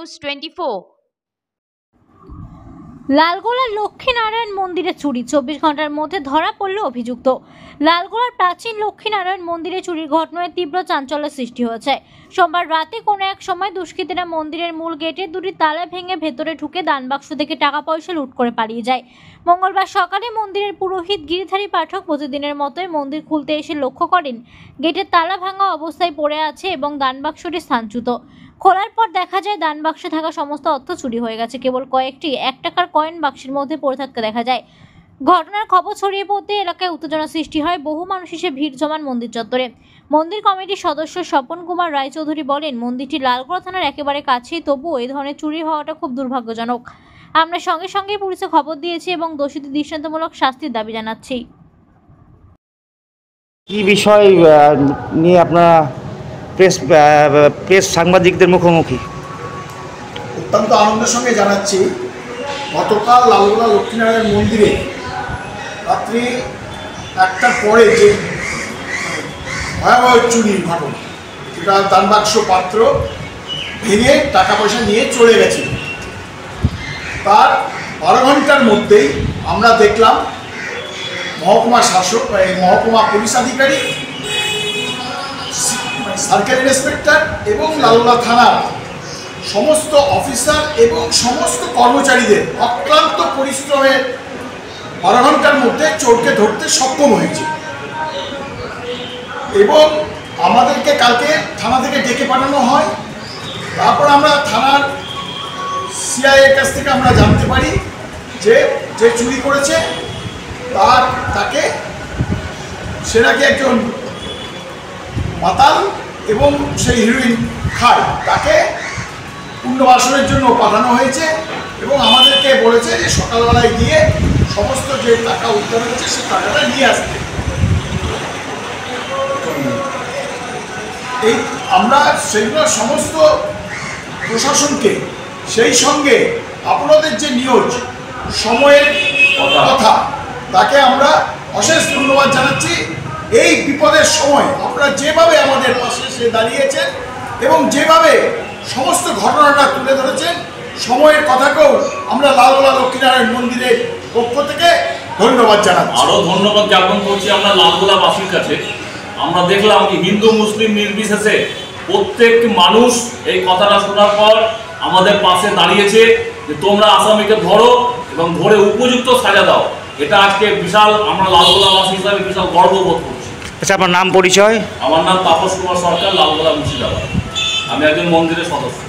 News 24। লালগোলার Lakshminarayan মন্দিরে চুরি, 24 ঘন্টার মধ্যে ধরা পড়ল অভিযুক্ত। লালগোলার প্রাচীন লক্ষ্মীনারায়ণ মন্দিরে চুরির ঘটনায় তীব্র চাঞ্চল্য সৃষ্টি হয়েছে। সোমবার রাতে কোনো এক সময় দুষ্কৃতীরা মন্দিরের মূল গেটের দুটি তালা ভেঙে ভেতরে ঢুকে দানবাক্স থেকে টাকা পয়সা লুট করে পালিয়ে যায়। মঙ্গলবার সকালে মন্দিরের পুরোহিত গিরিধারী পাঠক প্রতিদিনের মতোই মন্দির খুলতে এসে লক্ষ্য করেন গেটের তালা ভাঙা অবস্থায় পড়ে আছে এবং দানবাক্সটি স্থানচ্যুত। খোলার পর দেখা যায় দানবাক্সে থাকা সমস্ত অর্থ চুরি হয়ে গেছে। কেবল কয়েকটি 1 টাকার কয়েন বাক্সের মধ্যে পড়ে থাকতে দেখা যায়। ঘটনার খবর ছড়িয়ে পড়তে এলাকায় উত্তেজনা সৃষ্টি হয়। বহু মানুষ এসে ভিড় জমান মন্দির চত্বরে। মন্দির কমিটির সদস্য স্বপন কুমার রায়চৌধুরী বলেন, মন্দিরটি লালগোলা থানার একেবারে কাছেই, তবুও এই ধরনের চুরি হওয়াটা খুব দুর্ভাগ্যজনক। আমরা সঙ্গে সঙ্গে পুলিশে খবর দিয়েছি এবং দোষীদের দৃষ্টান্তমূলক শাস্তির দাবি জানাচ্ছি। কি বিষয় নিয়ে আপনারা প্রেস সাংবাদিকদের মুখোমুখি? অত্যন্ত আনন্দের সঙ্গে জানাচ্ছি, গতকাল লালগোলা লক্ষ্মীনারায়ণ মন্দিরে রাত্রি 1টার পরে যে ভয়াবহ চুরির ঘটনা, যেটা দানবাক্স পাত্র ভেঙে টাকা পয়সা নিয়ে চলে গেছে, তার 12 ঘন্টার মধ্যেই আমরা দেখলাম মহকুমা শাসক, মহকুমা পুলিশ আধিকারিক, সার্কেল ইন্সপেক্টর এবং লালগোলা থানার সমস্ত অফিসার এবং সমস্ত কর্মচারীদের অক্লান্ত পরিশ্রমে 12 ঘন্টার মধ্যে চোরকে ধরতে সক্ষম হয়েছে। এবং আমাদেরকে কালকে থানা থেকে ডেকে পাঠানো হয়। তারপর আমরা থানার সিআইয়ের কাছ থেকে আমরা জানতে পারি যে চুরি করেছে তাকে সে নাকি একজন মাতাল এবং সেই হিরোইন খায়, তাকে পুনর্বাসনের জন্য পাঠানো হয়েছে এবং আমাদেরকে বলেছে যে সকালবেলায় গিয়ে সমস্ত যে টাকা উদ্ধার হয়েছে সে টাকাটা নিয়ে আসবে। এই আমরা সেইগুলো সমস্ত প্রশাসনকে, সেই সঙ্গে আপনাদের যে নিয়োজ সময়ের কথা, তাকে আমরা অশেষ ধন্যবাদ জানাচ্ছি। এই বিপদের সময় আপনারা যেভাবে আমাদের পাশে এসে দাঁড়িয়েছেন এবং যেভাবে সমস্ত ঘটনাটা তুলে ধরেছেন, সময়ের কথাকেও আমরা লালগোলা লক্ষ্মীনারায়ণ মন্দিরের পক্ষ থেকে ধন্যবাদ জানাচ্ছি। আরও ধন্যবাদ জ্ঞাপন করছি আমরা লালগোলাবাসীর কাছে। আমরা দেখলাম যে হিন্দু মুসলিম নির্বিশেষে প্রত্যেক মানুষ এই কথাটা শোনার পর আমাদের পাশে দাঁড়িয়েছে যে তোমরা আসামিকে ধরো এবং ধরে উপযুক্ত সাজা দাও। এটা আজকে বিশাল, আমরা লালগোলাবাসী হিসাবে বিশাল গর্ববোধ করছি। আচ্ছা, আপনার নাম পরিচয়? আমার নাম তাপস কুমার সরকার, লালগোলা মুর্শিদাবাদ। আমি একজন মন্দিরের সদস্য।